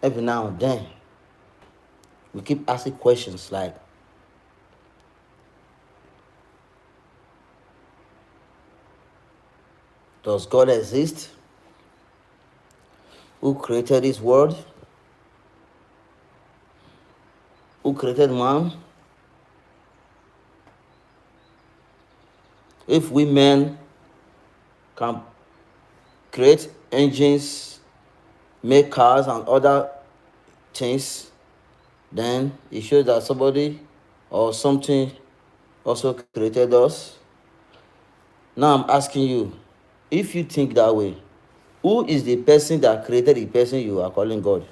every now and then, we keep asking questions like, does God exist? Who created this world? Who created man? If we men can create engines, make cars and other things, then it shows that somebody or something also created us. Now I'm asking you, if you think that way, who is the person that created the person you are calling God?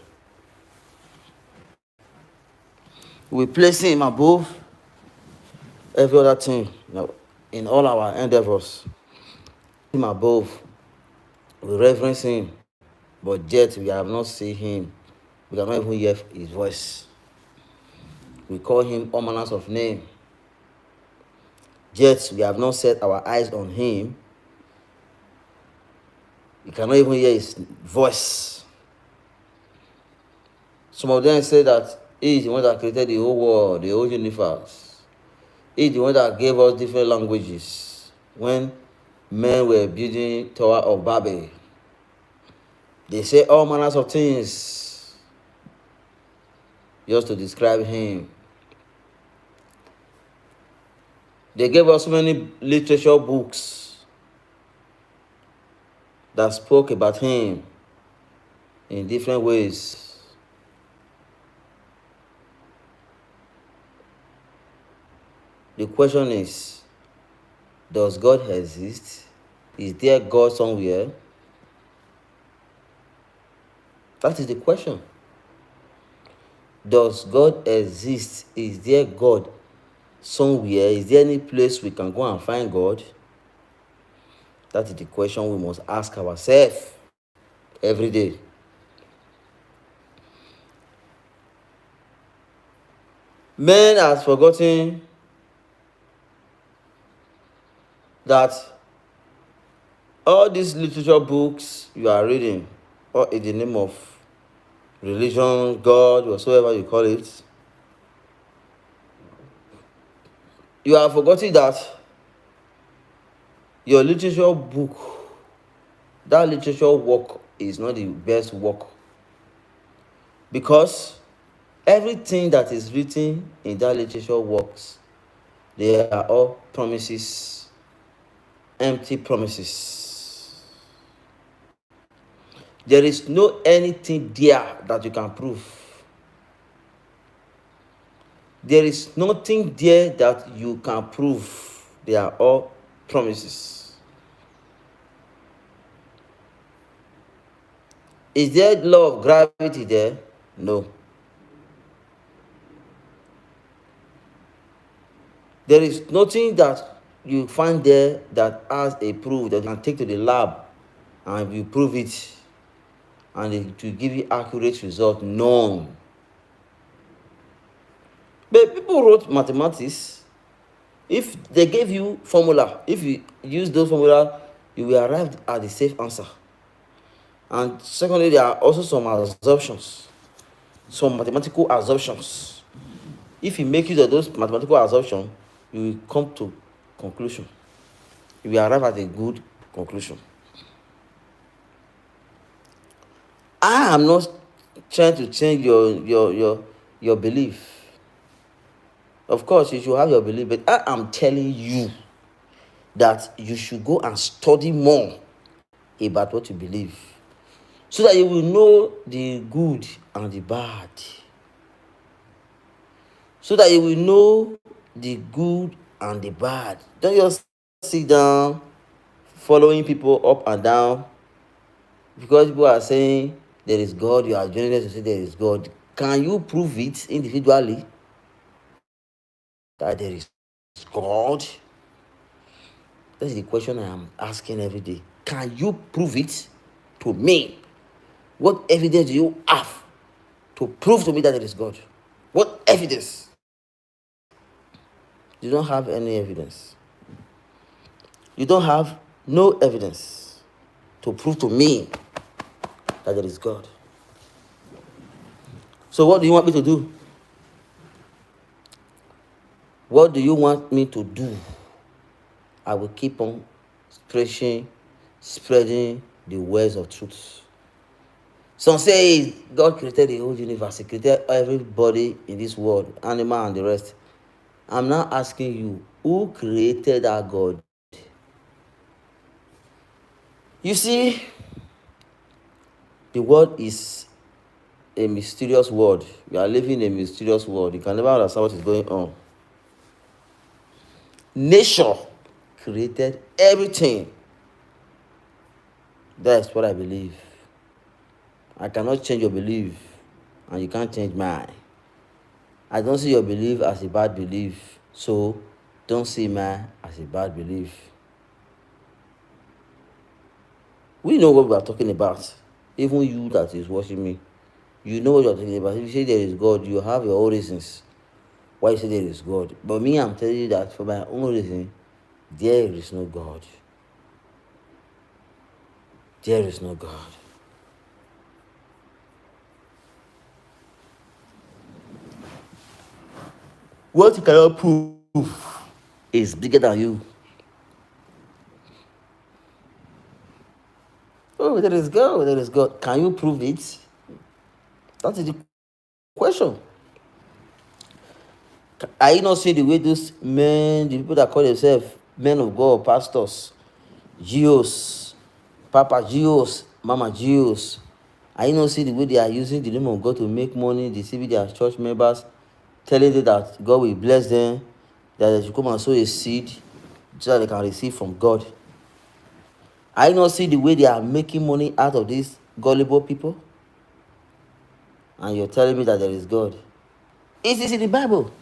We place him above every other thing in all our endeavors. Him above, we reverence him, but yet we have not seen him. We cannot even hear his voice. We call him all manners of name. Yet we have not set our eyes on him. We cannot even hear his voice. Some of them say that he is the one that created the whole world, the whole universe. He is the one that gave us different languages when men were building Tower of Babel. They say all manners of things just to describe him. They gave us so many literature books that spoke about him in different ways. The question is, does God exist? Is there God somewhere? That is the question. Does God exist? Is there God somewhere? Is there any place we can go and find God? That is the question we must ask ourselves every day. Man has forgotten that all these literature books you are reading, or in the name of religion, God, whatsoever you call it, you have forgotten that your literature book, that literature work is not the best work. Because everything that is written in that literature works, they are all promises, empty promises. There is no anything there that you can prove. There is nothing there that you can prove. They are all promises. Is there law of gravity there? No. There is nothing that you find there that has a proof that you can take to the lab and you prove it and it will give you accurate result. None. But people wrote mathematics. If they gave you formula, if you use those formula, you will arrive at the safe answer. And secondly, there are also some assumptions, some mathematical assumptions. If you make use of those mathematical assumptions, you will come to conclusion. You will arrive at a good conclusion. I am not trying to change your belief. Of course, you should have your belief, but I am telling you that you should go and study more about what you believe, so that you will know the good and the bad. So that you will know the good and the bad. Don't just sit down following people up and down because people are saying there is God. You are joining us to say there is God. Can you prove it individually that there is God? That is the question I am asking every day. Can you prove it to me? What evidence do you have to prove to me that there is God? What evidence? You don't have any evidence. You don't have no evidence to prove to me that there is God. So what do you want me to do? What do you want me to do? I will keep on preaching, spreading the words of truth. Some say God created the whole universe. He created everybody in this world, animal and the rest. I'm now asking you, who created that God? You see, the world is a mysterious world. We are living in a mysterious world. You can never understand what is going on. Nature created everything. That's what I believe. I cannot change your belief, and you can't change mine. I don't see your belief as a bad belief, so don't see mine as a bad belief. We know what we are talking about. Even you that is watching me, you know what you are talking about. If you say there is God, you have your own reasons why you say there is God. But me, I'm telling you that for my own reason, there is no God. There is no God. What you cannot prove is bigger than you. Oh, there is God, there is God. Can you prove it? That is the question. Are you not seeing the way those men, the people that call themselves men of God, pastors, Geos, Papa Geos, Mama Geos, are you not seeing the way they are using the name of God to make money, deceiving their church members, telling them that God will bless them, that they should come and sow a seed so that they can receive from God? Are you not seeing the way they are making money out of these gullible people? And you're telling me that there is God. It is in the Bible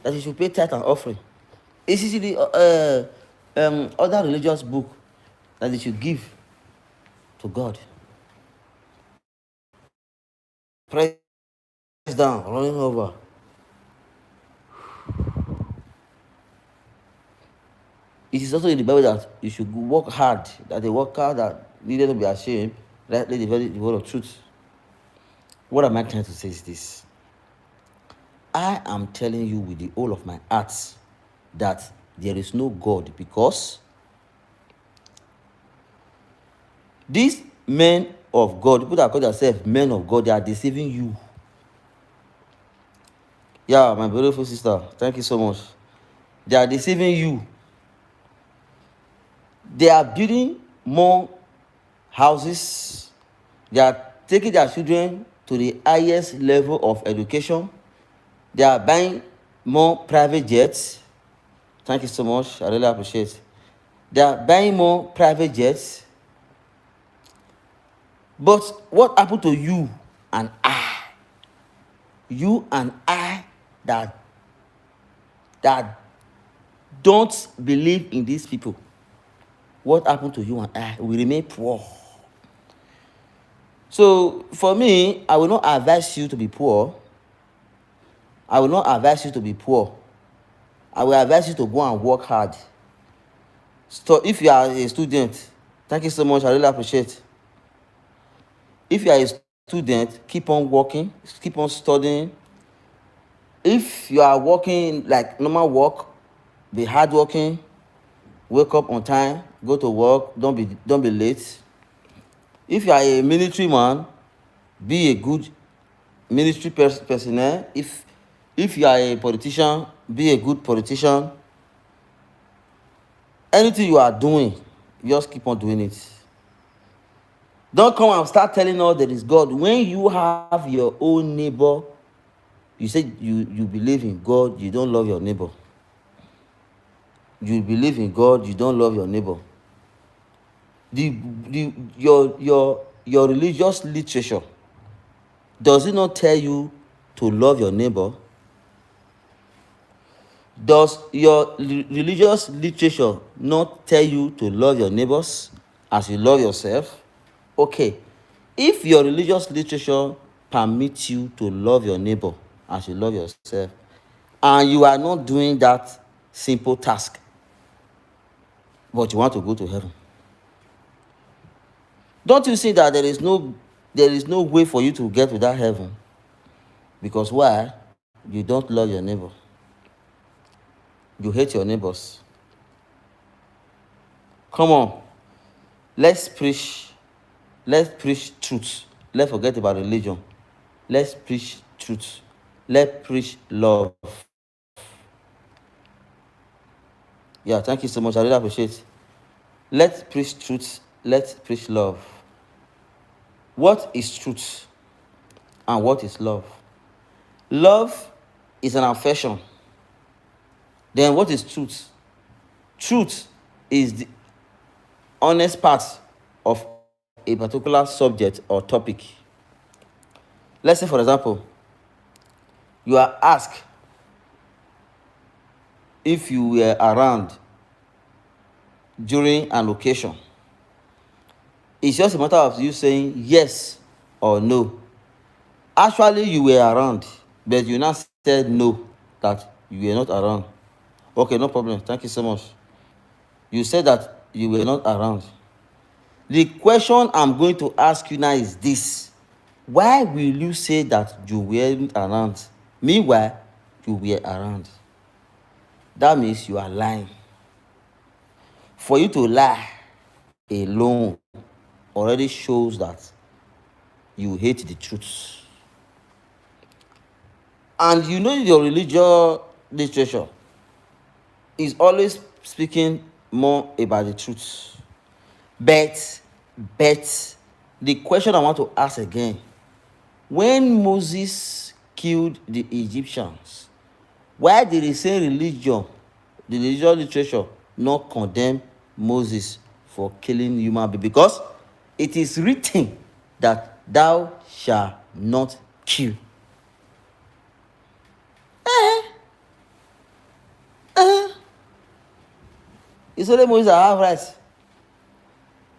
that you should pay tithe and offering. It is in the other religious book that they should give to God. Press down, running over. It is also in the Bible that you should work hard, that the worker that needed to be ashamed, rightly divided the word of truth. What am I trying to say is this? I am telling you with the whole of my heart that there is no God, because these men of God, people that call themselves men of God, they are deceiving you. Yeah, my beautiful sister, thank you so much. They are deceiving you. They are building more houses. They are taking their children to the highest level of education. They are buying more private jets. Thank you so much. I really appreciate it. They are buying more private jets. But what happened to you and I? You and I that don't believe in these people. What happened to you and I? We remain poor. So for me, I will not advise you to be poor. I will not advise you to be poor. I will advise you to go and work hard. So if you are a student, thank you so much. I really appreciate it. If you are a student, keep on working, keep on studying. If you are working like normal work, be hardworking, wake up on time, go to work, don't be late. If you are a military man, be a good military personnel. If you are a politician, be a good politician. Anything you are doing, just keep on doing it. Don't come and start telling us there is God when you have your own neighbor. You say you believe in God, you don't love your neighbor. You believe in God, you don't love your neighbor. Your religious literature, does it not tell you to love your neighbor? Does your religious literature not tell you to love your neighbors as you love yourself? Okay, if your religious literature permits you to love your neighbor as you love yourself, and you are not doing that simple task, but you want to go to heaven, don't you see that there is no way for you to get to that heaven? Because why? You don't love your neighbor. You hate your neighbors. Come on. Let's preach. Let's preach truth. Let's forget about religion. Let's preach truth. Let's preach love. Yeah, thank you so much. I really appreciate it. Let's preach truth. Let's preach love. What is truth? And what is love? Love is an affection. Then what is truth? Truth is the honest part of a particular subject or topic. Let's say, for example, you are asked if you were around during an occasion. It's just a matter of you saying yes or no. Actually, you were around, but you now said no, that you were not around. Okay, no problem. Thank you so much. You said that you were not around. The question I'm going to ask you now is this. Why will you say that you weren't around? Meanwhile, you were around. That means you are lying. For you to lie alone already shows that you hate the truth. And you know your religious literature is always speaking more about the truth. But the question I want to ask again, when Moses killed the Egyptians, why did the same religion, the religious literature, not condemn Moses for killing human beings? Because it is written that thou shalt not kill. It's only Moses that have rights.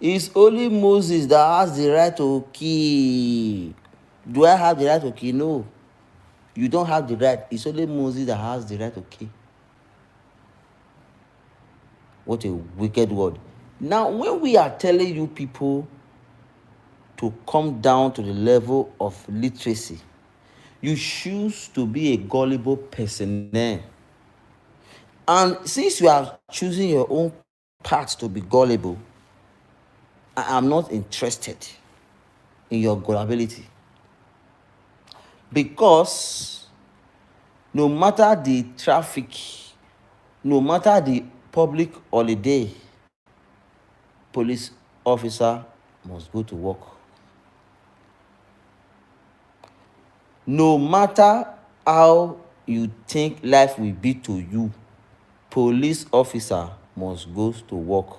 It's only Moses that has the right to kill. Do I have the right to kill? No. You don't have the right. It's only Moses that has the right to kill. What a wicked word. Now, when we are telling you people to come down to the level of literacy, you choose to be a gullible person. And since you are choosing your own path to be gullible, I am not interested in your gullibility. Because no matter the traffic, no matter the public holiday, police officer must go to work. No matter how you think life will be to you, police officer must go to work.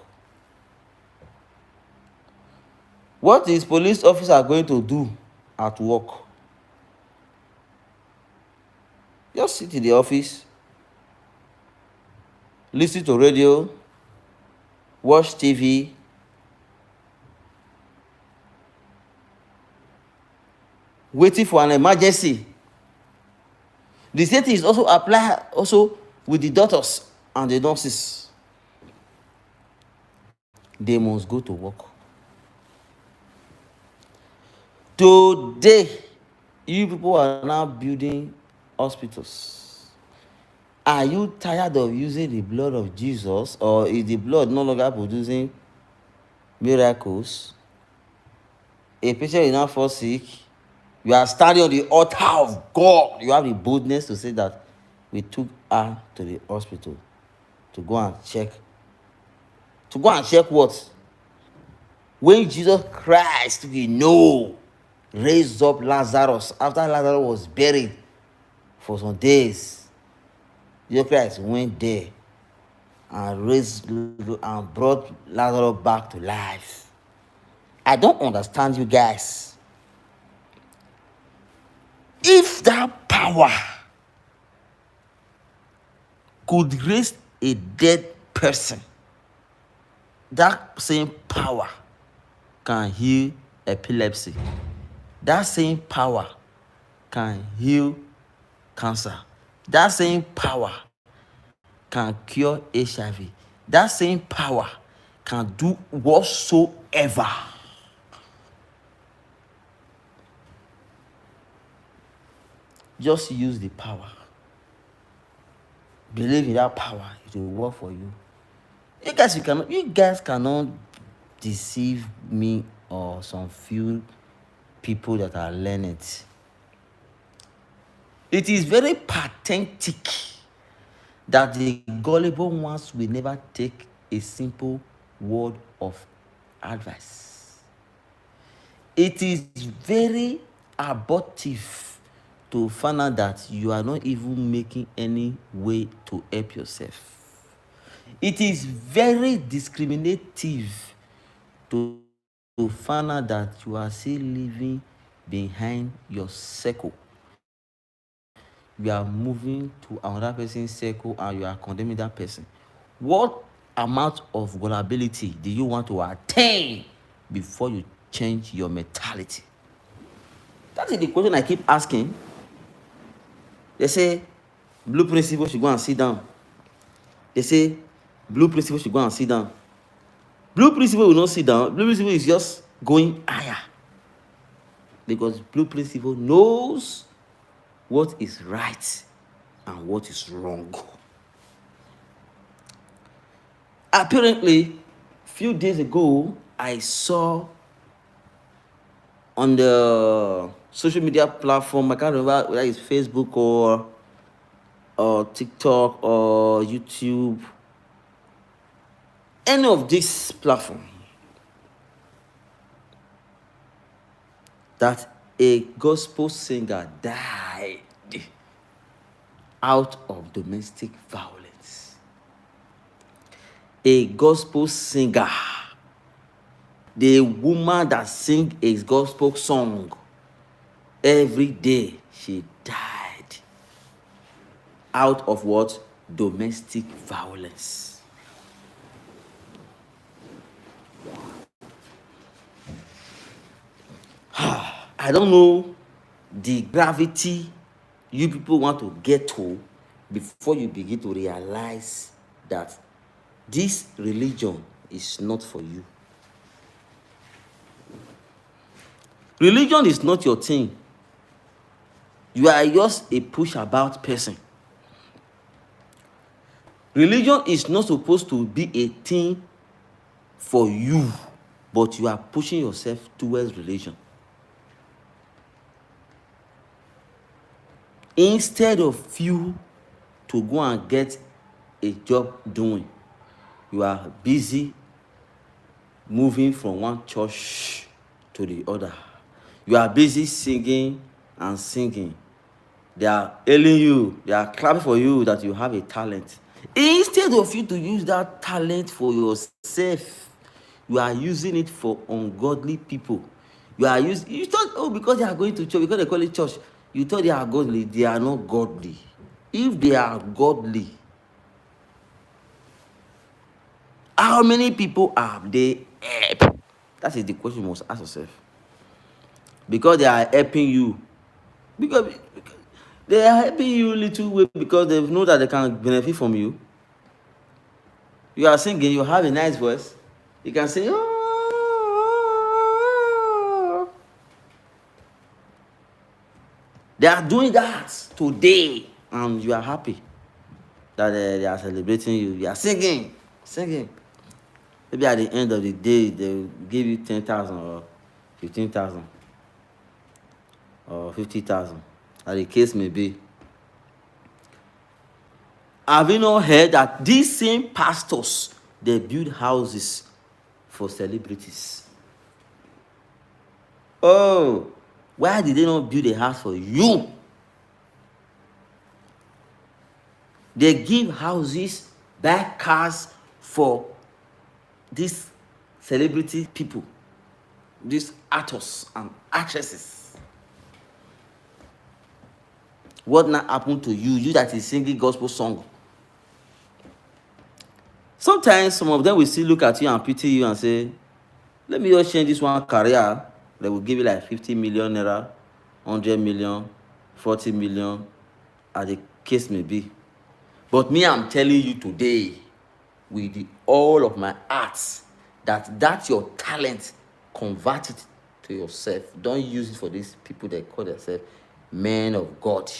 What is police officer going to do at work? Just sit in the office, listen to radio, watch TV, waiting for an emergency. The same thing is also applied also with the doctors and the nurses. They must go to work. Today, you people are now building hospitals. Are you tired of using the blood of Jesus, or is the blood no longer producing miracles? A patient is now fall sick. You are standing on the altar of God. You have the boldness to say that we took her to the hospital to go and check. To go and check what? When Jesus Christ, we know, raised up Lazarus after Lazarus was buried for some days. Jesus Christ went there and raised and brought Lazarus back to life. I don't understand you guys. If that power could raise a dead person, that same power can heal epilepsy. That same power can heal cancer. That same power can cure HIV. That same power can do whatsoever. Just use the power. Believe in that power, it will work for you. You guys cannot deceive me or some few people that are learned. It is very pathetic that the gullible ones will never take a simple word of advice. It is very abortive to find out that you are not even making any way to help yourself. It is very discriminative to find out that you are still living behind your circle. You are moving to another person's circle and you are condemning that person. What amount of vulnerability do you want to attain before you change your mentality? That is the question I keep asking. They say blue principle should go and sit down. They say blue principle should go and sit down. Blue principle will not sit down. Blue principle is just going higher. Because blue principle knows what is right and what is wrong. Apparently, a few days ago, I saw on the social media platform, I can't remember whether it's Facebook or TikTok or YouTube, any of this platform, that a gospel singer died out of domestic violence. A gospel singer, the woman that sings a gospel song every day, she died out of what? Domestic violence. I don't know the gravity you people want to get to before you begin to realize that this religion is not for you. Religion is not your thing. You are just a push about person. Religion is not supposed to be a thing for you, but you are pushing yourself towards religion. Instead of you to go and get a job doing, you are busy moving from one church to the other. You are busy singing and singing. They are hailing you. They are clapping for you that you have a talent. Instead of you to use that talent for yourself, you are using it for ungodly people. You thought, because they are going to church, because they call it church, you thought they are godly. They are not godly. If they are godly, how many people have they helped? That is the question you must ask yourself. Because they are helping you. Because they are helping you little way because they know that they can benefit from you. You are singing, you have a nice voice. You can say, oh. They are doing that today, and you are happy that they are celebrating you. You are singing. Maybe at the end of the day, they will give you 10,000 or 15,000 or 50,000, as the case may be. Have you not heard that these same pastors, they build houses for celebrities? Oh, why did they not build a house for you? They give houses, buy cars for these celebrity people, these actors and actresses. What now happened to you? You that is singing gospel song. Sometimes some of them will still look at you and pity you and say, let me just change this one career. They will give you like 50 million naira, 100 million, 40 million, as the case may be. But me, I'm telling you today, with all of my heart, that's your talent. Convert it to yourself. Don't use it for these people that call themselves Men of God,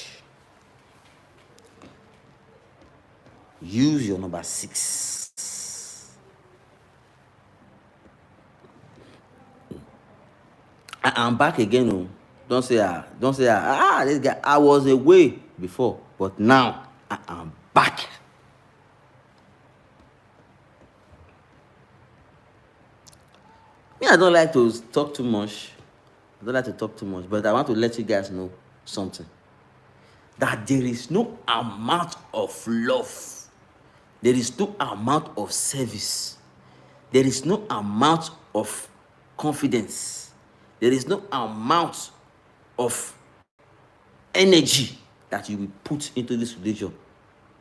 use your number 6. I'm back again. Oh. Don't say this guy. I was away before, but now I am back. Me, I don't like to talk too much. But I want to let you guys know something. That there is no amount of love. There is no amount of service. There is no amount of confidence. There is no amount of energy that you will put into this religion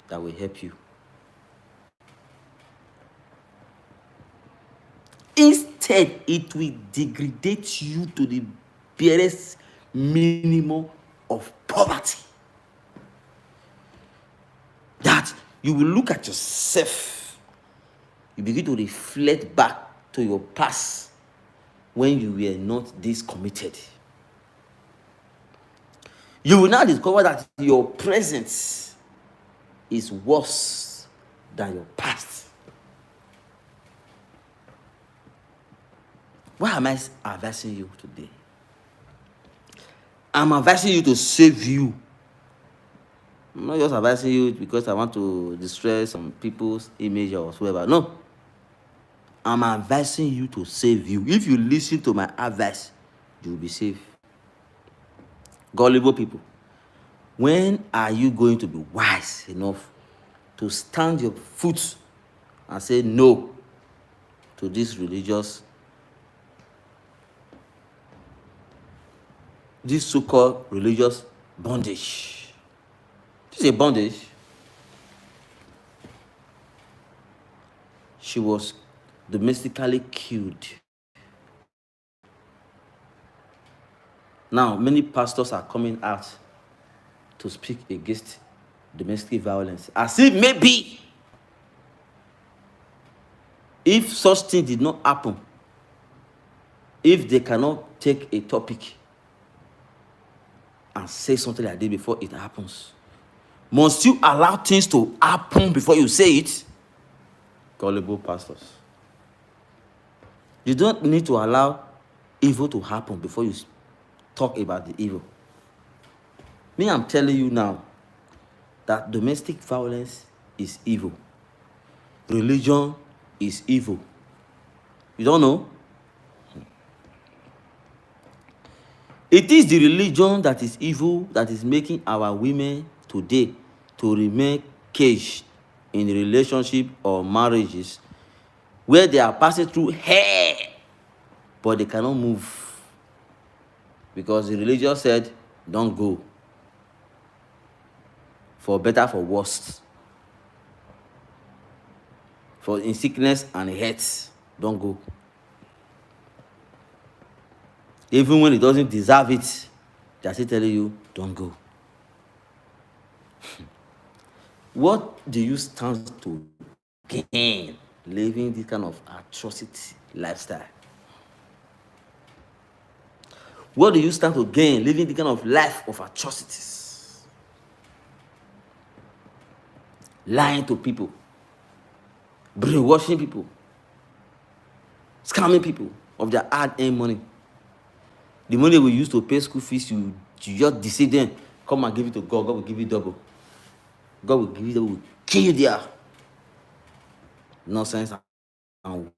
that will help you. Instead, it will degrade you to the barest minimum of poverty. That you will look at yourself, you begin to reflect back to your past when you were not this committed. You will now discover that your present is worse than your past. Why am I advising you today? I'm advising you to save you. I'm not just advising you because I want to distress some people's image or whatever. No. I'm advising you to save you. If you listen to my advice, you will be safe. Gullible people, when are you going to be wise enough to stand your foot and say no to this so-called religious bondage? This is a bondage. She was domestically killed. Now, many pastors are coming out to speak against domestic violence, as if maybe if such thing did not happen, if they cannot take a topic and say something like this before it happens, must you allow things to happen before you say it? Gullible pastors. You don't need to allow evil to happen before you talk about the evil. Me, I'm telling you now that domestic violence is evil. Religion is evil. You don't know? It is the religion that is evil that is making our women today to remain caged in relationship or marriages where they are passing through hell, but they cannot move because the religion said, don't go. For better, for worse. For in sickness and health, don't go. Even when it doesn't deserve it, they're still telling you, don't go. What do you stand to gain living this kind of atrocity lifestyle? What do you stand to gain living this kind of life of atrocities? Lying to people, brainwashing people, scamming people of their hard-earned money. The money we use to pay school fees, you just deceive them. Come and give it to God. God will give you double. God will give you double. Will kill you there. Nonsense and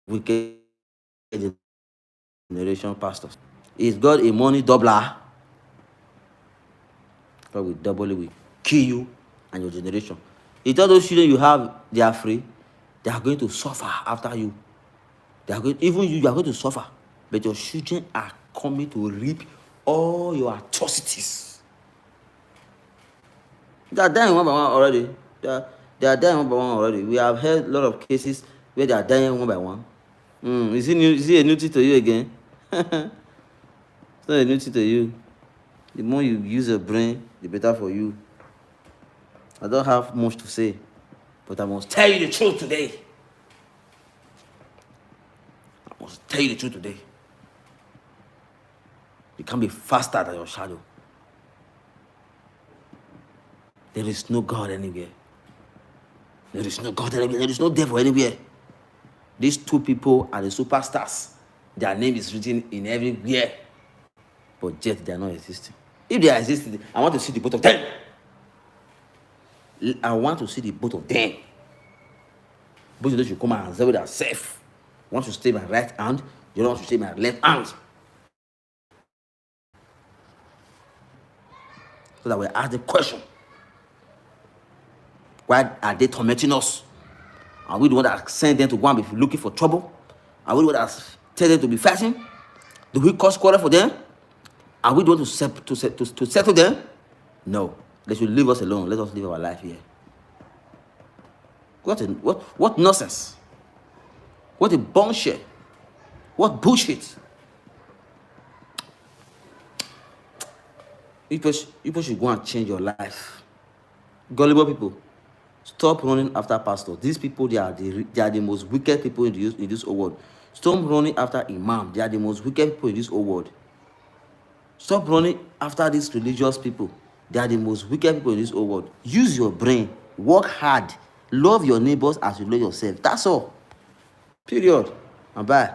wicked generation pastors. Is God a money doubler? God will double it, will kill you and your generation. If all those children you have, they are free, they are going to suffer after you. Even you are going to suffer. But your children are coming to reap all your atrocities. They are dying one by one already. They are dying one by one already. We have heard a lot of cases where they are dying one by one. Is it a new thing to you again? It's not a new thing to you. The more you use your brain, the better for you. I don't have much to say, but I must tell you the truth today. I must tell you the truth today. You can't be faster than your shadow. There is no God anywhere. There is no God anywhere. There is no devil anywhere. These two people are the superstars. Their name is written in everywhere. But yet they are not existing. If they are existing, I want to see the both of them. I want to see the both of them. Both of them should come and observe themselves. One should stay my right hand, the other one should stay my left hand. So that we ask the question, why are they tormenting us? Are we the one that sent them to go and be looking for trouble? Are we the one that tell them to be fasting? Do we cause quarrel for them? Are we the one to settle them? No. They should leave us alone. Let us live our life here. What nonsense? What a bullshit. What bullshit. People should go and change your life. Gullible people, stop running after pastors. These people, they are the most wicked people in this whole world. Stop running after imam. They are the most wicked people in this whole world. Stop running after these religious people. They are the most wicked people in this whole world. Use your brain. Work hard. Love your neighbors as you love yourself. That's all. Period. And bye.